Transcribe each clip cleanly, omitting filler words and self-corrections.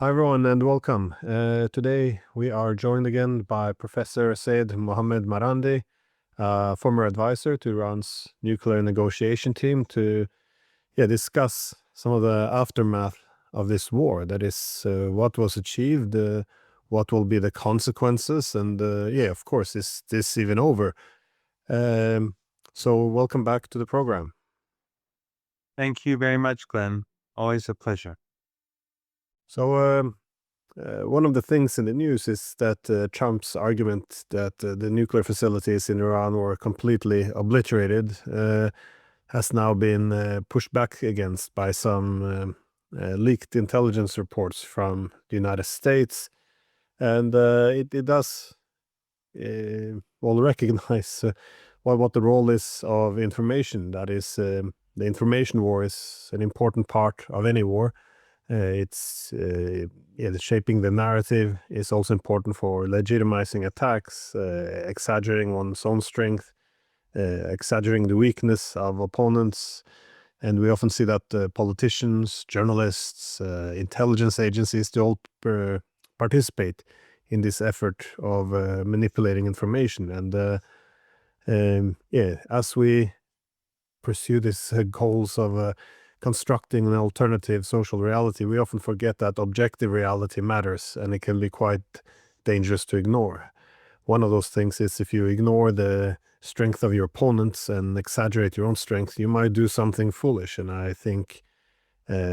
Hi everyone and welcome. Today we are joined again by Professor Seyed Mohammad Marandi, former advisor to Iran's nuclear negotiation team, to discuss some of the aftermath of this war. That is, what was achieved, what will be the consequences, and of course, is this even over? So welcome back to the program. Thank you very much, Glenn. Always a pleasure. So one of the things in the news is that Trump's argument that the nuclear facilities in Iran were completely obliterated has now been pushed back against by some leaked intelligence reports from the United States. And it does well recognize what the role is of information. That is, the information war is an important part of any war. It's shaping the narrative is also important for legitimizing attacks, exaggerating one's own strength, exaggerating the weakness of opponents. And we often see that politicians, journalists, intelligence agencies, they all participate in this effort of manipulating information. And as we pursue these goals of constructing an alternative social reality, we often forget that objective reality matters, and it can be quite dangerous to ignore. One of those things is if you ignore the strength of your opponents and exaggerate your own strength, you might do something foolish. And I think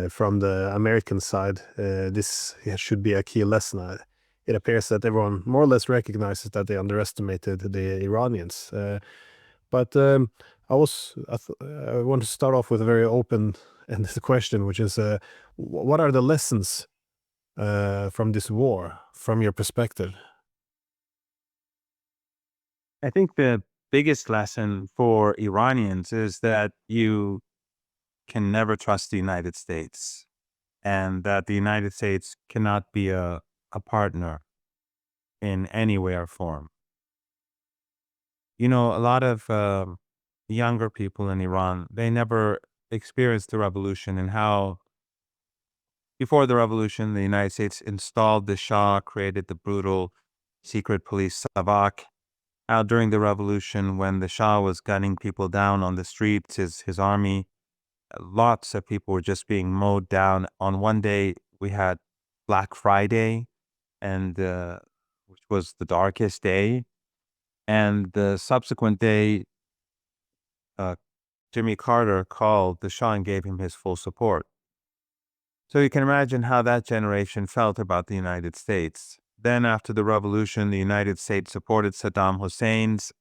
from the American side, this should be a key lesson. It appears that everyone more or less recognizes that they underestimated the Iranians. But I want to start off with a very open-ended question, which is, what are the lessons from this war, from your perspective? I think the biggest lesson for Iranians is that you can never trust the United States and that the United States cannot be a partner in any way or form. You know, a lot of younger people in Iran, they never experienced the revolution and how before the revolution, the United States installed the Shah, created the brutal secret police Savak. How during the revolution, when the Shah was gunning people down on the streets, his army, lots of people were just being mowed down. On one day, we had Black Friday, and which was the darkest day. And the subsequent day, uh, Jimmy Carter called the Shah and gave him his full support. So you can imagine how that generation felt about the United States. Then, after the revolution, the United States supported Saddam Hussein's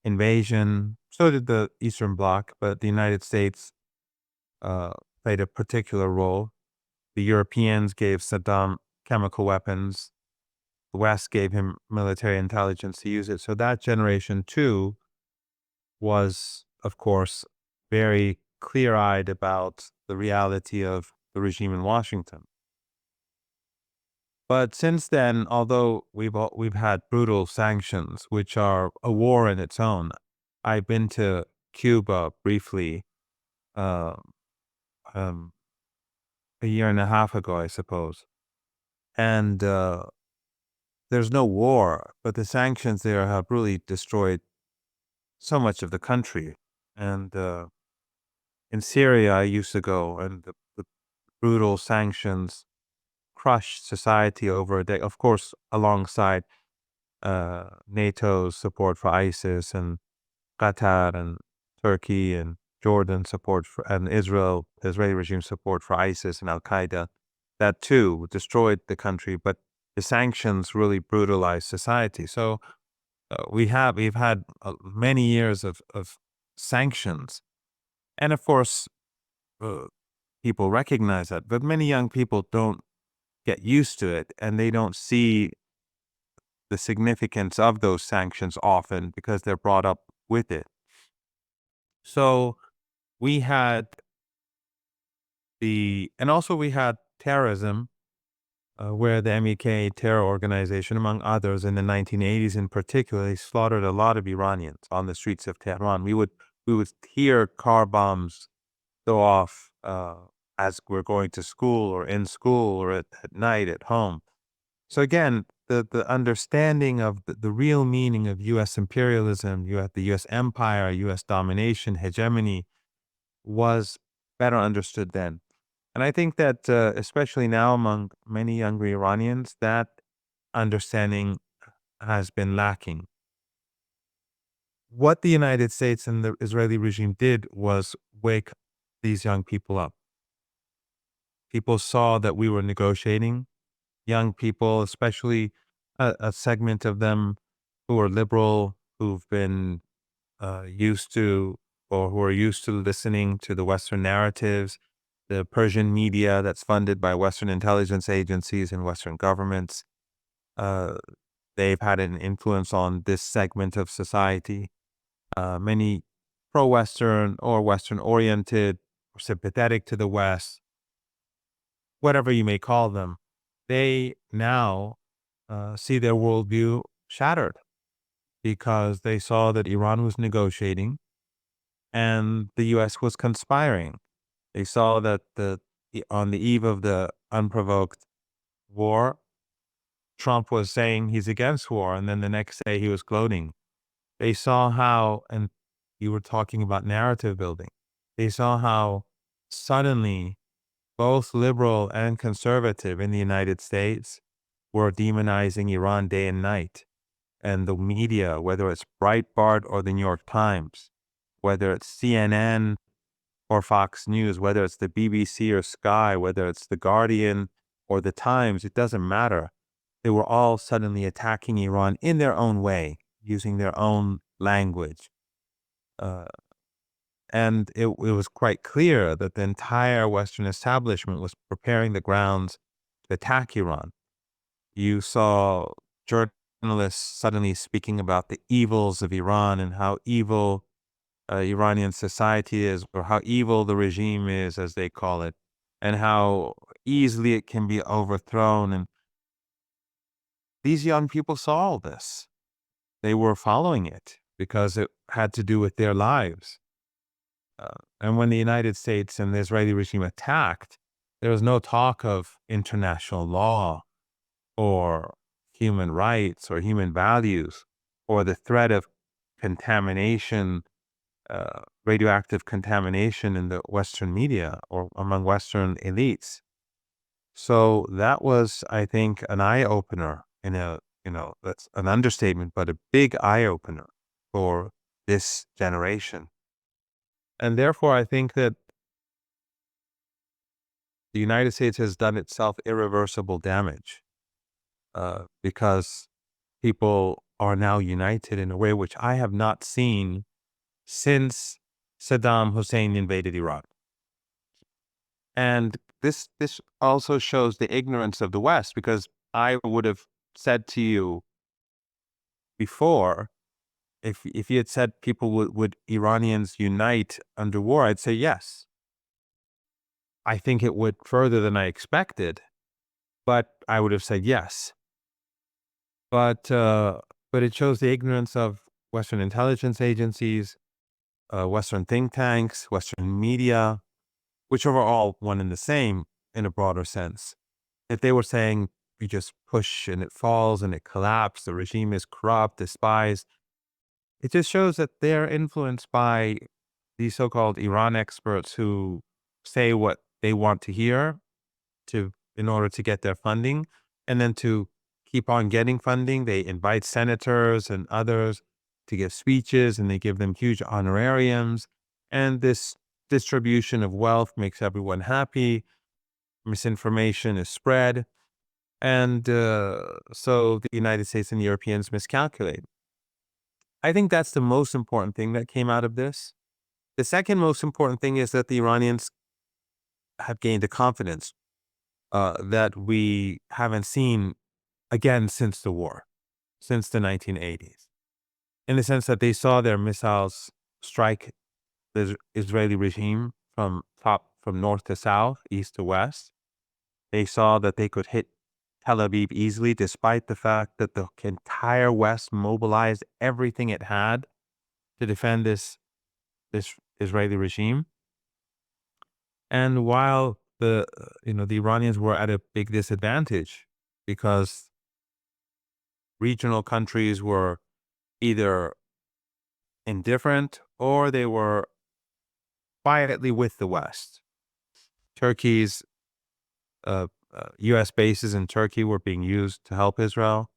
invasion. So did the Eastern Bloc, but the United States played a particular role. The Europeans gave Saddam chemical weapons. The West gave him military intelligence to use it. So that generation, too, was, of course, very clear-eyed about the reality of the regime in Washington. But since then, although we've had brutal sanctions, which are a war in its own, I've been to Cuba briefly uh, um, a year and a half ago, I suppose, and there's no war, but the sanctions there have really destroyed so much of the country. And in Syria, I used to go, and the brutal sanctions crushed society over a day. Of course, alongside NATO's support for ISIS and Qatar and Turkey and Jordan support for, and Israel, the Israeli regime support for ISIS and Al Qaeda, that too destroyed the country. But the sanctions really brutalized society. So we've had many years of sanctions, and of course, uh, people recognize that. But many young people don't get used to it, and they don't see the significance of those sanctions often because they're brought up with it. So we had and also we had terrorism, where the MEK terror organization, among others, in the 1980s in particular, they slaughtered a lot of Iranians on the streets of Tehran. We would hear car bombs go off as we're going to school or in school or at night at home. So again, the understanding of the real meaning of U.S. imperialism, the U.S. empire, U.S. domination, hegemony was better understood then. And I think that especially now among many younger Iranians, that understanding has been lacking. What the United States and the Israeli regime did was wake these young people up. People saw that we were negotiating. Young people, especially a segment of them who are liberal, who've been used to, or who are used to listening to the Western narratives, the Persian media that's funded by Western intelligence agencies and Western governments. They've had an influence on this segment of society. Many pro-Western or Western-oriented, or sympathetic to the West, whatever you may call them, they now see their worldview shattered because they saw that Iran was negotiating and the U.S. was conspiring. They saw that on the eve of the unprovoked war, Trump was saying he's against war, and then the next day he was gloating. They saw how, and you were talking about narrative building, they saw how suddenly both liberal and conservative in the United States were demonizing Iran day and night. And the media, whether it's Breitbart or the New York Times, whether it's CNN or Fox News, whether it's the BBC or Sky, whether it's The Guardian or The Times, it doesn't matter. They were all suddenly attacking Iran in their own way, using their own language. And it was quite clear that the entire Western establishment was preparing the grounds to attack Iran. You saw journalists suddenly speaking about the evils of Iran and how evil Iranian society is, or how evil the regime is, as they call it, and how easily it can be overthrown. And these young people saw all this. They were following it because it had to do with their lives. And when the United States and the Israeli regime attacked, there was no talk of international law or human rights or human values or the threat of contamination, radioactive contamination in the Western media or among Western elites. So that was, I think, an eye-opener that's an understatement, but a big eye-opener for this generation. And therefore, I think that the United States has done itself irreversible damage because people are now united in a way which I have not seen since Saddam Hussein invaded Iraq. And this also shows the ignorance of the West, because I would have said to you before, if you had said people would Iranians unite under war, I'd say yes. I think it would further than I expected, but I would have said yes. But it shows the ignorance of Western intelligence agencies, Western think tanks, Western media, which are all one and the same in a broader sense. If they were saying you just push and it falls and it collapses, the regime is corrupt, despised, it just shows that they're influenced by these so-called Iran experts who say what they want to hear in order to get their funding. And then to keep on getting funding, they invite senators and others to give speeches, and they give them huge honorariums. And this distribution of wealth makes everyone happy. Misinformation is spread. And so the United States and Europeans miscalculate. I think that's the most important thing that came out of this. The second most important thing is that the Iranians have gained a confidence that we haven't seen again since the war, since the 1980s, in the sense that they saw their missiles strike the Israeli regime from north to south, east to west. They saw that they could hit Tel Aviv easily, despite the fact that the entire West mobilized everything it had to defend this Israeli regime. And while the the Iranians were at a big disadvantage because regional countries were either indifferent or they were quietly with the West. Turkey's U.S. bases in Turkey were being used to help Israel,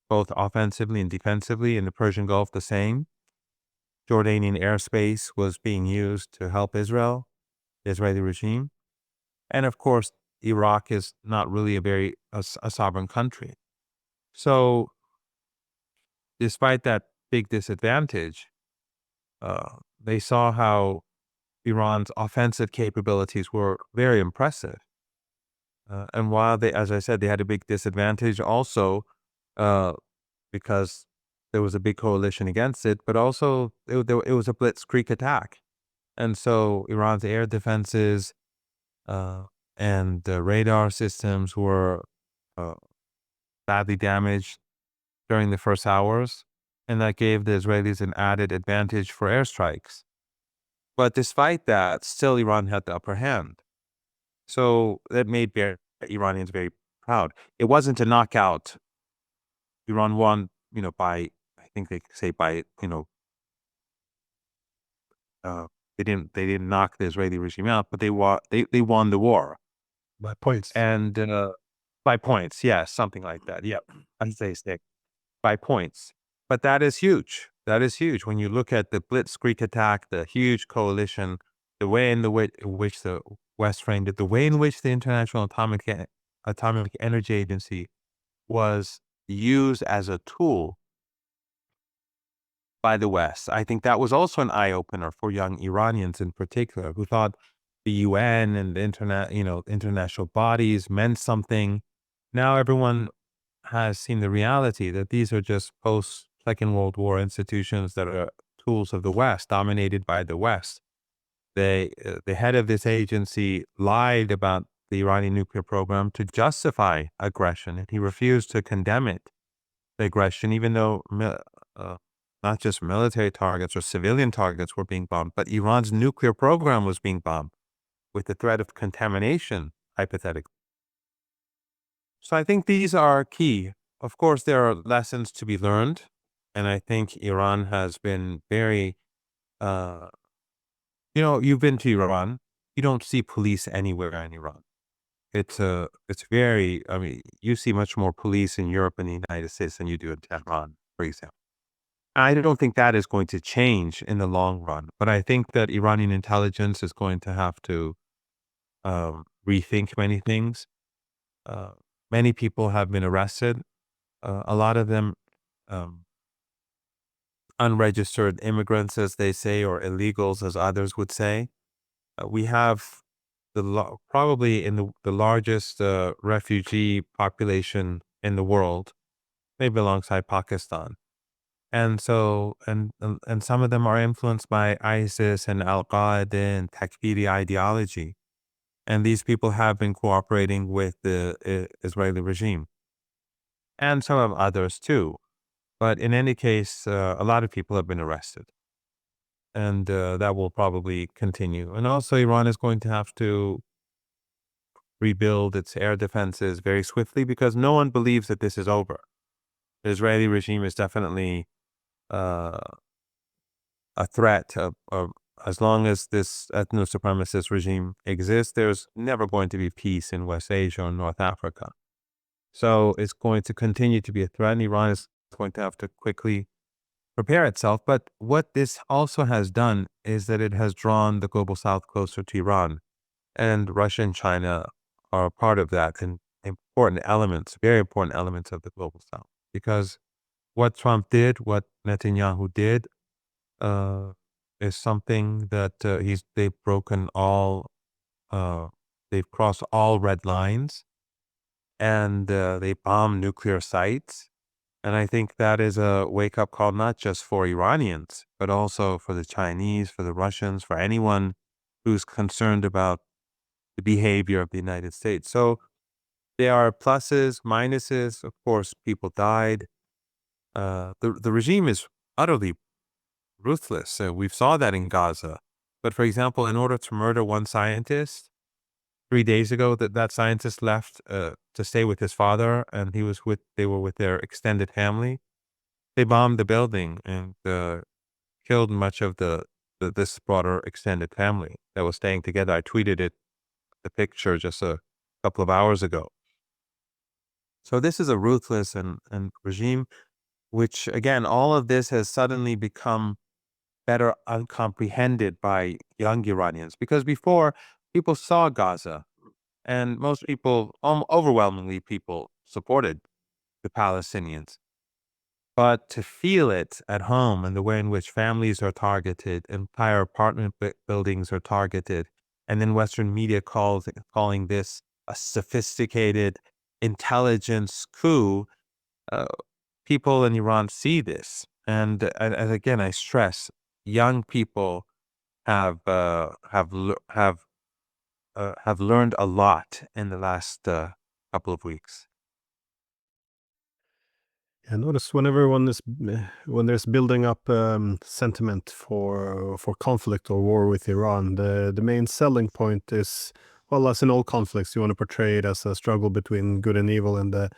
both offensively and defensively. In the Persian Gulf, the same. Jordanian airspace was being used to help Israel, the Israeli regime. And of course, Iraq is not really a sovereign country. So despite that big disadvantage, they saw how Iran's offensive capabilities were very impressive. And while they, as I said, they had a big disadvantage also uh, because there was a big coalition against it, but also it was a blitzkrieg attack. And so Iran's air defenses and the radar systems were uh, badly damaged during the first hours, and that gave the Israelis an added advantage for airstrikes. But despite that, still Iran had the upper hand. So that made Iranians very proud. It wasn't a knockout. Iran won, by, I think they say by, they didn't knock the Israeli regime out, but they won the war. By points. And by points, yes, something like that. Yep, as they say, by points. But that is huge. That is huge. When you look at the blitzkrieg attack, the huge coalition, the way in which the West framed it, the way in which the International Atomic Energy Agency was used as a tool by the West. I think that was also an eye-opener for young Iranians in particular, who thought the UN and the international bodies meant something. Now everyone has seen the reality that these are just post-Second World War institutions that are tools of the West, dominated by the West. The head of this agency lied about the Iranian nuclear program to justify aggression, and he refused to condemn it, the aggression, even though not just military targets or civilian targets were being bombed, but Iran's nuclear program was being bombed with the threat of contamination, hypothetically. So I think these are key. Of course, there are lessons to be learned, and I think Iran has been very, you've been to Iran. You don't see police anywhere in Iran. It's very, I mean, you see much more police in Europe and the United States than you do in Tehran, for example. I don't think that is going to change in the long run, but I think that Iranian intelligence is going to have to rethink many things. Many people have been arrested. A lot of them unregistered immigrants, as they say, or illegals, as others would say. We have probably in the largest refugee population in the world, maybe alongside Pakistan. And so, and some of them are influenced by ISIS and Al-Qaeda and Takfiri ideology. And these people have been cooperating with the Israeli regime. And some of others too. But in any case, a lot of people have been arrested. And that will probably continue. And also Iran is going to have to rebuild its air defenses very swiftly because no one believes that this is over. The Israeli regime is definitely a threat of as long as this ethno-supremacist regime exists, there's never going to be peace in West Asia or North Africa. So it's going to continue to be a threat, and Iran is going to have to quickly prepare itself. But what this also has done is that it has drawn the global South closer to Iran, and Russia and China are a part of that and important elements, very important elements of the global South. Because what Trump did, what Netanyahu did, is something that they've broken all, they've crossed all red lines, and they bombed nuclear sites. And I think that is a wake-up call, not just for Iranians, but also for the Chinese, for the Russians, for anyone who's concerned about the behavior of the United States. So there are pluses, minuses. Of course, people died. The regime is utterly ruthless. We saw that in Gaza. But for example, in order to murder one scientist, 3 days ago that that scientist left to stay with his father, and they were with their extended family. They bombed the building and killed much of this broader extended family that was staying together. I tweeted the picture just a couple of hours ago. So this is a ruthless and regime, which again, all of this has suddenly become better uncomprehended by young Iranians, because before people saw Gaza and most people, overwhelmingly people supported the Palestinians. But to feel it at home and the way in which families are targeted, entire apartment buildings are targeted, and then Western media calling this a sophisticated intelligence coup, uh, people in Iran see this. And again, I stress, young people have learned a lot in the last couple of weeks. I notice whenever when there's building up sentiment for conflict or war with Iran, the main selling point is, well, as in all conflicts, you want to portray it as a struggle between good and evil, and the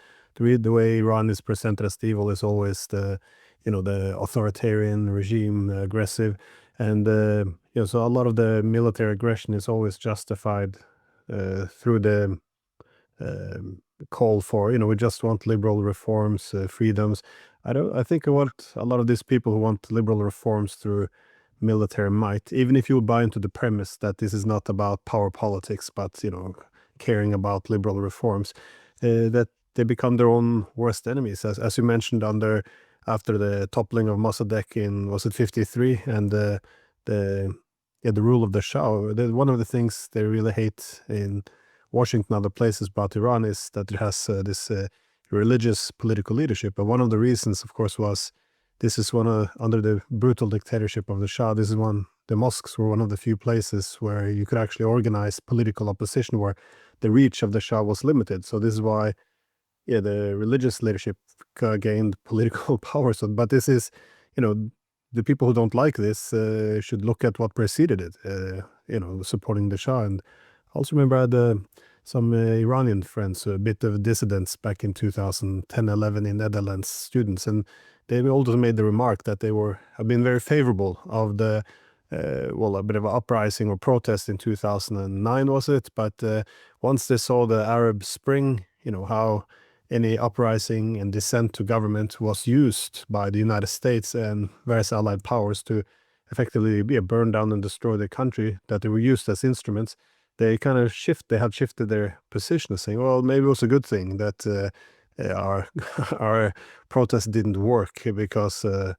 way Iran is presented as the evil is always the authoritarian regime, aggressive, and so a lot of the military aggression is always justified through the call for, we just want liberal reforms, freedoms. I think what a lot of these people who want liberal reforms through military might, even if you buy into the premise that this is not about power politics, but, caring about liberal reforms, that they become their own worst enemies. As you mentioned, after the toppling of Mossadegh in, was it 53, and the the rule of the Shah, one of the things they really hate in Washington and other places about Iran is that it has this religious political leadership. And one of the reasons, of course, was this is under the brutal dictatorship of the Shah, the mosques were one of the few places where you could actually organize political opposition, where the reach of the Shah was limited. So this is why, the religious leadership gained political power. So, but this is, the people who don't like this should look at what preceded it, supporting the Shah. And I also remember I had some Iranian friends, a bit of dissidents back in 2010-11 in Netherlands, students, and they also made the remark that have been very favorable of a bit of an uprising or protest in 2009, was it? But once they saw the Arab Spring, how any uprising and dissent to government was used by the United States and various allied powers to effectively burn down and destroy the country, that they were used as instruments, they had shifted their position, saying, well, maybe it was a good thing that our our protest didn't work, because I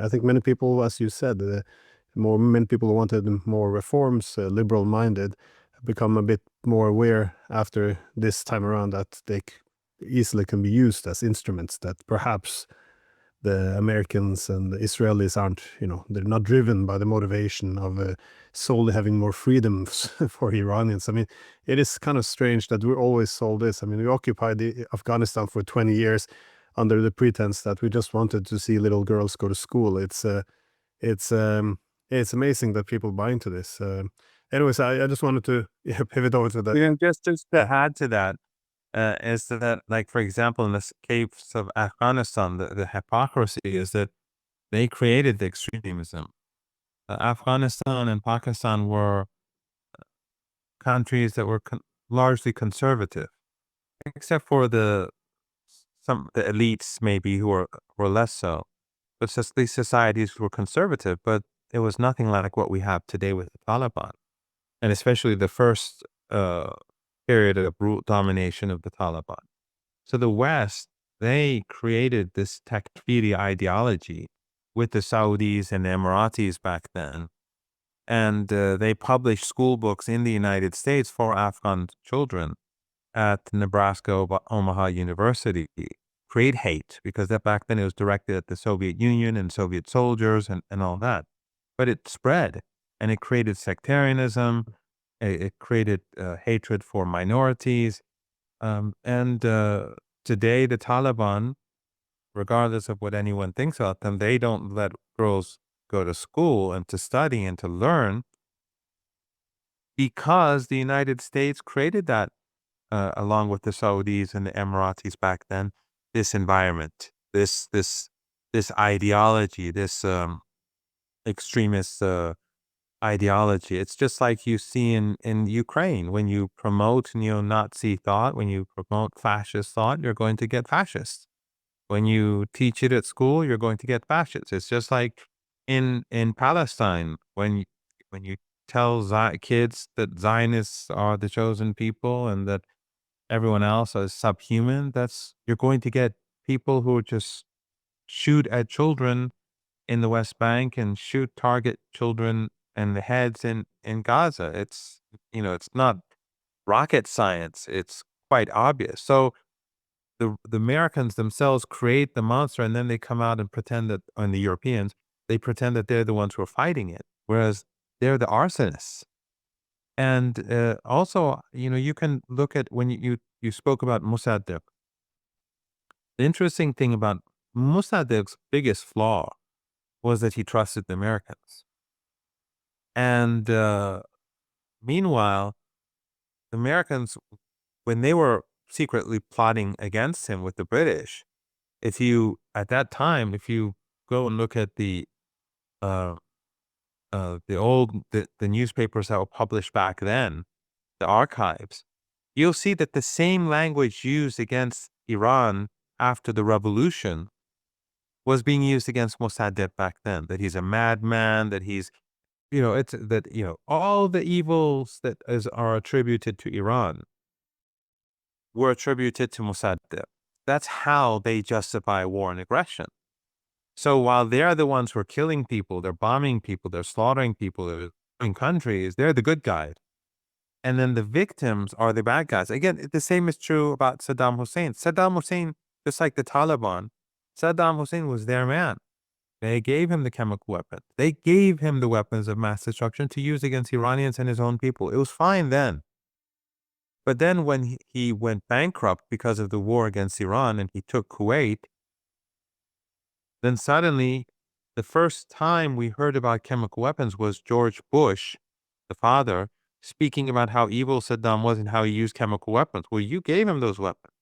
think many people, as you said, many people who wanted more reforms, liberal minded, become a bit more aware after this time around that they easily can be used as instruments, that perhaps the Americans and the Israelis aren't, they're not driven by the motivation of solely having more freedoms for Iranians. I mean, it is kind of strange that we're always sold this. I mean, we occupied Afghanistan for 20 years under the pretense that we just wanted to see little girls go to school. It's amazing that people buy into this. Anyways, I just wanted to pivot over to that. Yeah, just to add to that, is that, like, for example, in the case of Afghanistan, the hypocrisy is that they created the extremism. Afghanistan and Pakistan were countries that were largely conservative, except for the elites maybe who were less so. But just these societies were conservative, but it was nothing like what we have today with the Taliban, and especially the first period of brute domination of the Taliban. So the West, they created this takfiri ideology with the Saudis and the Emiratis back then. And they published school books in the United States for Afghan children at Nebraska Omaha University. Create hate, because that back then it was directed at the Soviet Union and Soviet soldiers and all that. But it spread, and it created sectarianism. It created hatred for minorities. And today, the Taliban, regardless of what anyone thinks about them, they don't let girls go to school and to study and to learn, because the United States created that, along with the Saudis and the Emiratis back then, this environment, this ideology, this extremist ideology. It's just like you see in Ukraine. When you promote neo-Nazi thought, when you promote fascist thought, you're going to get fascists. When you teach it at school, you're going to get fascists. It's just like in Palestine, when you tell kids that Zionists are the chosen people and that everyone else is subhuman, you're going to get people who just shoot at children in the West Bank and target children in the heads in Gaza. It's not rocket science. It's quite obvious. So the Americans themselves create the monster, and then they come out and pretend that, and the Europeans, they pretend that they're the ones who are fighting it, whereas they're the arsonists. And also, you can look at when you spoke about Mossadegh. The interesting thing about Mossadegh's biggest flaw was that he trusted the Americans. And meanwhile, the Americans, when they were secretly plotting against him with the British, at that time, if you go and look at the newspapers that were published back then, the archives, you'll see that the same language used against Iran after the revolution was being used against Mossadegh back then, that he's a madman, that he's, all the evils that are attributed to Iran were attributed to Mossadegh. That's how they justify war and aggression. So while they're the ones who are killing people, they're bombing people, they're slaughtering people, they're in countries, they're the good guys. And then the victims are the bad guys. Again, the same is true about Saddam Hussein. Saddam Hussein, just like the Taliban, Saddam Hussein was their man. They gave him the chemical weapon. They gave him the weapons of mass destruction to use against Iranians and his own people. It was fine then. But then when he went bankrupt because of the war against Iran and he took Kuwait, then suddenly the first time we heard about chemical weapons was George Bush, the father, speaking about how evil Saddam was and how he used chemical weapons. Well, you gave him those weapons,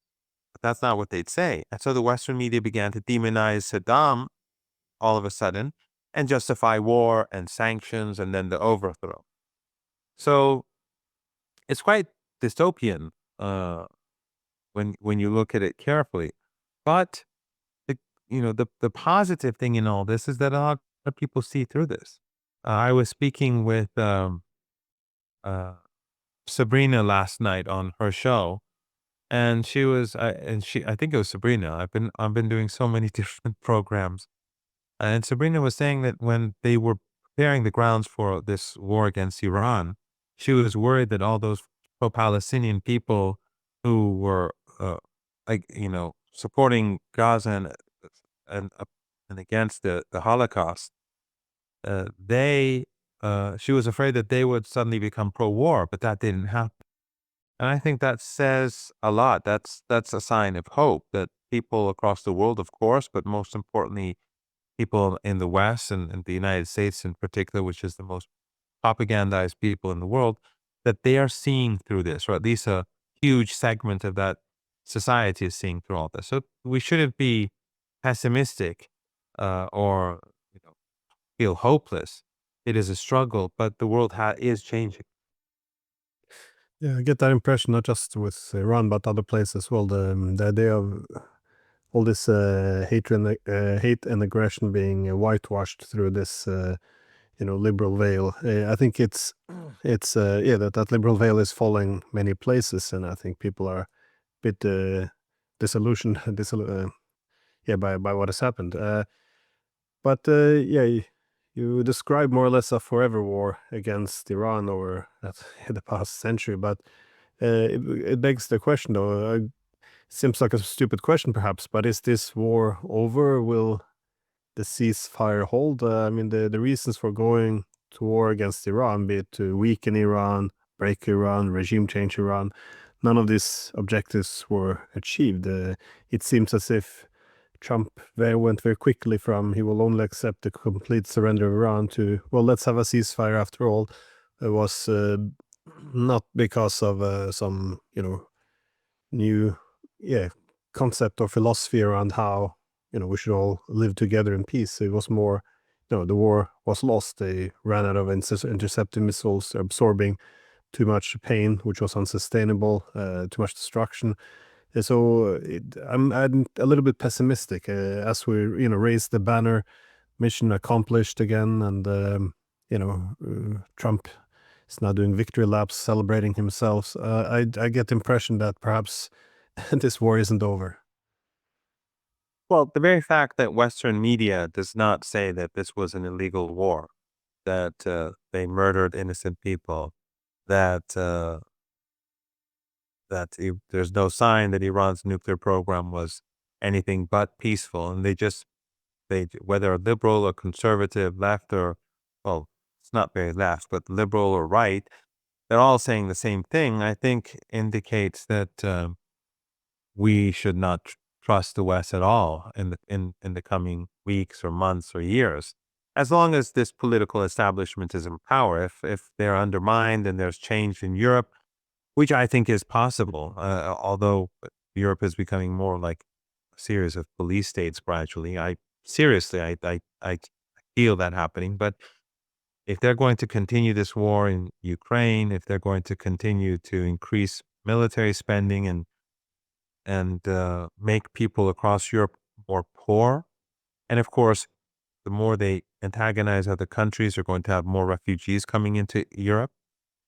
but that's not what they'd say. And so the Western media began to demonize Saddam all of a sudden and justify war and sanctions and then the overthrow. So it's quite dystopian when you look at it carefully. But the positive thing in all this is that a lot of people see through this. I was speaking with Sabrina last night on her show, and I think it was Sabrina. I've been doing so many different programs, and Sabrina was saying that when they were preparing the grounds for this war against Iran, she was worried that all those pro-Palestinian people who were supporting Gaza and against the Holocaust, she was afraid that they would suddenly become pro-war, but that didn't happen. And I think that says a lot. That's a sign of hope that people across the world, of course, but most importantly, people in the West and the United States in particular, which is the most propagandized people in the world, that they are seeing through this, or at least a huge segment of that society is seeing through all this. So we shouldn't be pessimistic or feel hopeless. It is a struggle, but the world is changing. Yeah, I get that impression not just with Iran but other places as well. The idea of all this hate and aggression being whitewashed through this liberal veil. I think it's that liberal veil is falling many places, and I think people are a bit disillusioned by what has happened. But you describe more or less a forever war against Iran over the past century. But it begs the question, though. Seems like a stupid question, perhaps, but is this war over? Will the ceasefire hold? I mean, the reasons for going to war against Iran, be it to weaken Iran, break Iran, regime change Iran, none of these objectives were achieved. It seems as if Trump went very quickly from he will only accept the complete surrender of Iran to, well, let's have a ceasefire after all. It was not because of some, new, concept or philosophy around how, we should all live together in peace. It was more, the war was lost. They ran out of intercepted missiles, absorbing too much pain, which was unsustainable, too much destruction. So I'm a little bit pessimistic as we, raise the banner, mission accomplished again, and Trump is now doing victory laps, celebrating himself. So, I get the impression that perhaps this war isn't over. Well, the very fact that Western media does not say that this was an illegal war, that they murdered innocent people, that there's no sign that Iran's nuclear program was anything but peaceful, and whether liberal or conservative, left or, well, it's not very left, but liberal or right, they're all saying the same thing. I think indicates that we should not trust the West at all in the coming weeks or months or years. As long as this political establishment is in power, if they're undermined and there's change in Europe, which I think is possible, although Europe is becoming more like a series of police states gradually. I feel that happening. But if they're going to continue this war in Ukraine, if they're going to continue to increase military spending and make people across Europe more poor, and of course, the more they antagonize other countries, they're going to have more refugees coming into Europe.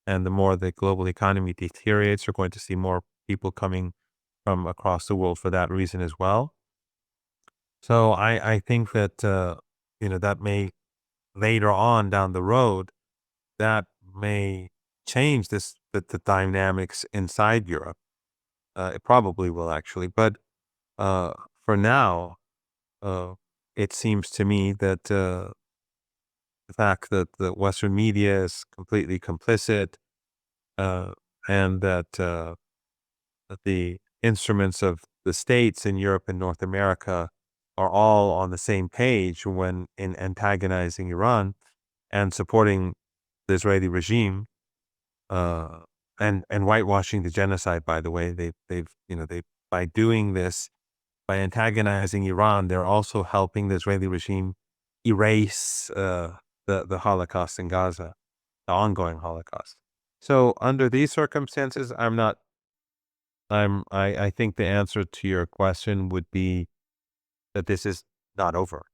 And the more the global economy deteriorates, you're going to see more people coming from across the world for that reason as well. So I think that, that may later on down the road, that may change the dynamics inside Europe. It probably will actually. But for now, uh, it seems to me that the fact that the Western media is completely complicit, uh, and that the instruments of the states in Europe and North America are all on the same page when in antagonizing Iran and supporting the Israeli regime, uh, and whitewashing the genocide. By the way, they by doing this, by antagonizing Iran, they're also helping the Israeli regime erase the Holocaust in Gaza, the ongoing Holocaust. So under these circumstances, I think the answer to your question would be that this is not over,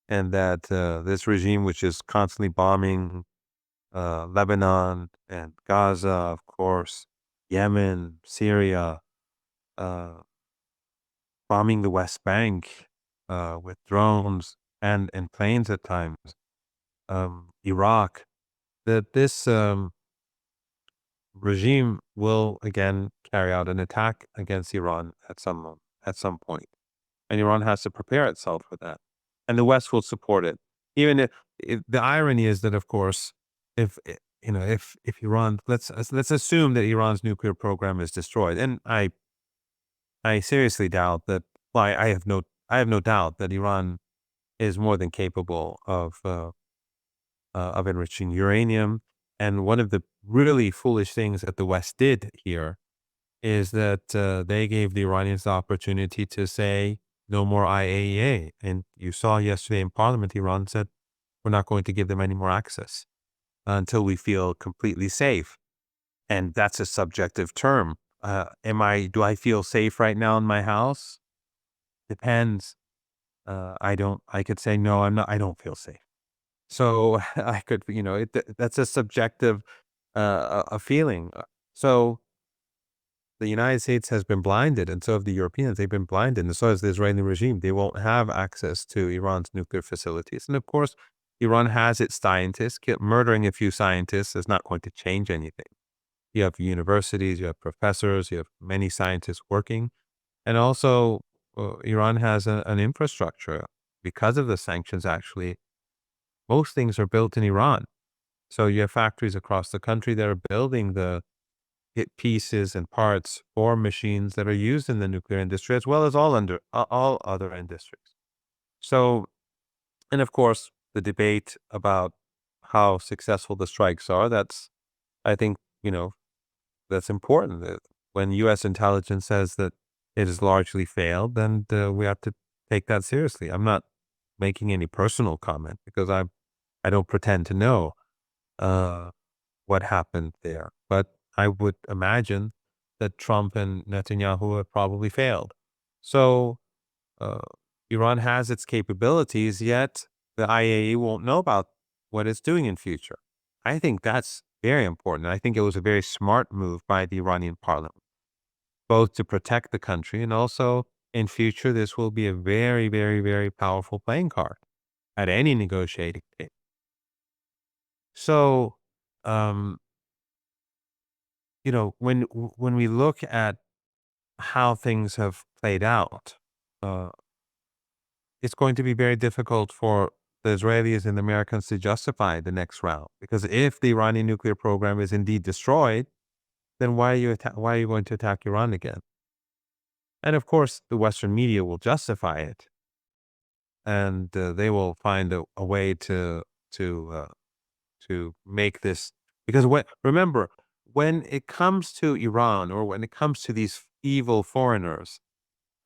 and that this regime, which is constantly bombing Lebanon and Gaza, of course, Yemen, Syria, uh, bombing the West Bank with drones and planes at times, Iraq, that this regime will again carry out an attack against Iran at some point. And Iran has to prepare itself for that. And the West will support it. Even if the irony is that, of course, if Iran, let's assume that Iran's nuclear program is destroyed, and I seriously doubt that. Well, I have no doubt that Iran is more than capable of enriching uranium. And one of the really foolish things that the West did here is that they gave the Iranians the opportunity to say no more IAEA. And you saw yesterday in Parliament, Iran said, we're not going to give them any more access until we feel completely safe. And that's a subjective term. Do I feel safe right now in my house? Depends. I could say, no, I don't feel safe. So I could, that's a subjective a feeling. So the United States has been blinded, and so have the Europeans. They've been blinded, and so has the Israeli regime. They won't have access to Iran's nuclear facilities. And of course, Iran has its scientists. Murdering a few scientists is not going to change anything. You have universities, you have professors, you have many scientists working. And also, Iran has an infrastructure. Because of the sanctions, actually, most things are built in Iran. So you have factories across the country that are building the pieces and parts or machines that are used in the nuclear industry, as well as all other industries. So, and of course, the debate about how successful the strikes are, I think that's important. When U.S. intelligence says that it has largely failed, then we have to take that seriously. I'm not making any personal comment because I don't pretend to know what happened there. But I would imagine that Trump and Netanyahu have probably failed. So uh, Iran has its capabilities, yet the IAEA won't know about what it's doing in future. I think that's very important. I think it was a very smart move by the Iranian parliament, both to protect the country and also in future, this will be a very, very, very powerful playing card at any negotiating table. So, um, when we look at how things have played out, uh, it's going to be very difficult for the Israelis and the Americans to justify the next round. Because if the Iranian nuclear program is indeed destroyed, then why are you going to attack Iran again? And of course, the Western media will justify it, and they will find a way to make this. Because remember, when it comes to Iran or when it comes to these evil foreigners,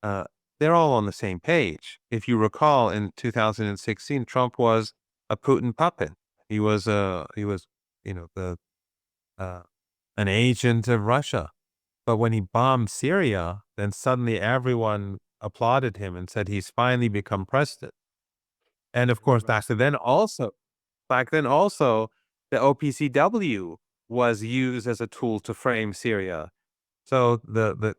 uh, they're all on the same page. If you recall, in 2016, Trump was a Putin puppet. He was, the uh, an agent of Russia. But when he bombed Syria, then suddenly everyone applauded him and said he's finally become president. And of course, back then also, the OPCW was used as a tool to frame Syria. So the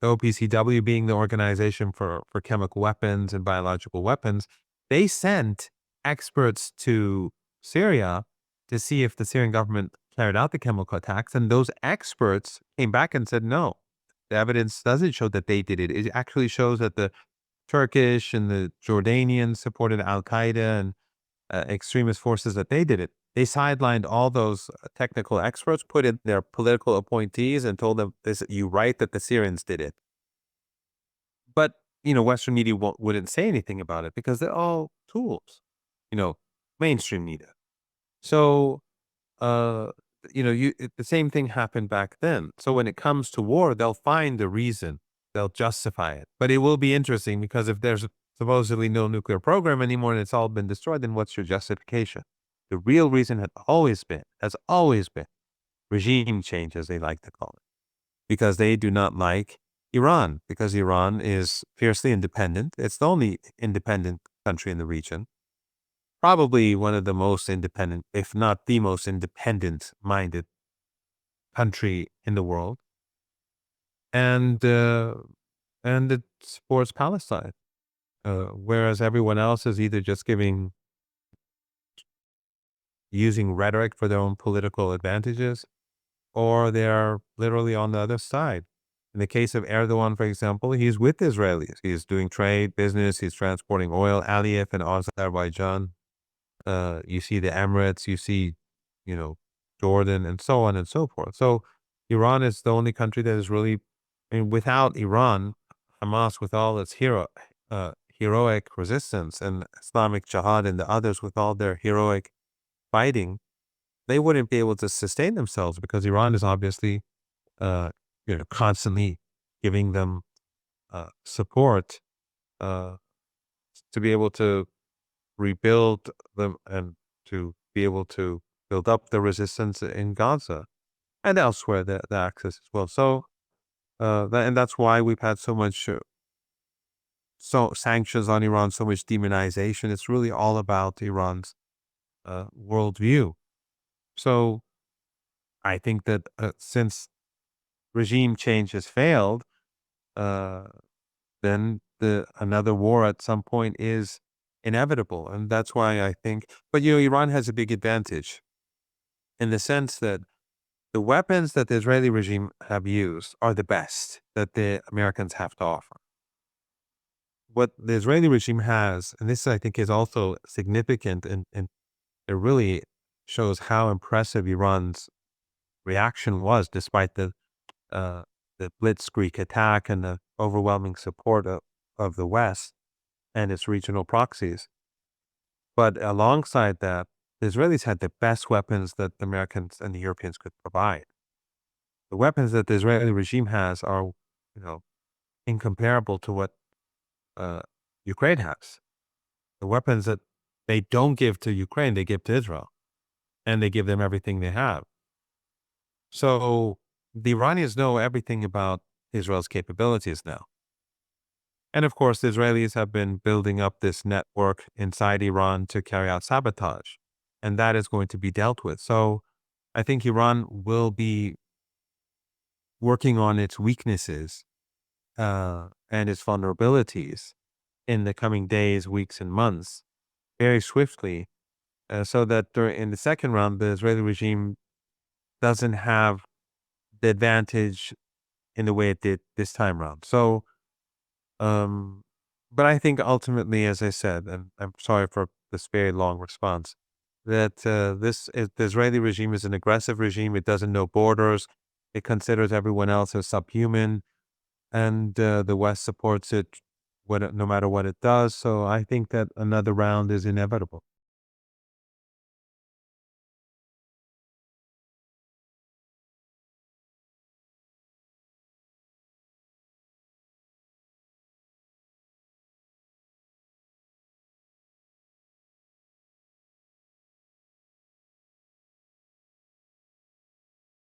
OPCW, being the Organization for Chemical Weapons and Biological Weapons, they sent experts to Syria to see if the Syrian government carried out the chemical attacks. And those experts came back and said, no, the evidence doesn't show that they did it. It actually shows that the Turkish and the Jordanians supported Al-Qaeda and extremist forces, that they did it. They sidelined all those technical experts, put in their political appointees, and told them, "You write that the Syrians did it." But Western media wouldn't say anything about it because they're all tools. Mainstream media. So, uh, the same thing happened back then. So when it comes to war, they'll find a reason, they'll justify it. But it will be interesting because if there's supposedly no nuclear program anymore and it's all been destroyed, then what's your justification? The real reason has always been regime change, as they like to call it, because they do not like Iran, because Iran is fiercely independent. It's the only independent country in the region, probably one of the most independent, if not the most independent-minded country in the world, and it supports Palestine, whereas everyone else is either just using rhetoric for their own political advantages, or they're literally on the other side. In the case of Erdogan, for example, he's with Israelis. He's doing trade, business, he's transporting oil, Aliyef in Azerbaijan. You see the Emirates, you see, Jordan, and so on and so forth. So Iran is the only country that is really, without Iran, Hamas with all its heroic resistance, and Islamic Jihad and the others with all their heroic fighting, they wouldn't be able to sustain themselves because Iran is obviously, constantly giving them support uh, to be able to rebuild them and to be able to build up the resistance in Gaza and elsewhere, the access as well. So, and that's why we've had so much sanctions on Iran, so much demonization. It's really all about Iran's worldview. So I think that since regime change has failed, uh, then another war at some point is inevitable. And that's why I think, but Iran has a big advantage in the sense that the weapons that the Israeli regime have used are the best that the Americans have to offer. What the Israeli regime has, and this I think is also significant, and it really shows how impressive Iran's reaction was, despite uh, the blitzkrieg attack and the overwhelming support of the West and its regional proxies. But alongside that, the Israelis had the best weapons that the Americans and the Europeans could provide. the weapons that the Israeli regime has are, incomparable to what Ukraine has. The weapons that they don't give to Ukraine, they give to Israel, and they give them everything they have. So the Iranians know everything about Israel's capabilities now. And of course, the Israelis have been building up this network inside Iran to carry out sabotage, and that is going to be dealt with. So I think Iran will be working on its weaknesses and its vulnerabilities in the coming days, weeks, and months very swiftly, so that in the second round, the Israeli regime doesn't have the advantage in the way it did this time round. So, but I think ultimately, as I said, and I'm sorry for this very long response, that the Israeli regime is an aggressive regime. It doesn't know borders. It considers everyone else as subhuman, and the West supports it no matter what it does. So I think that another round is inevitable.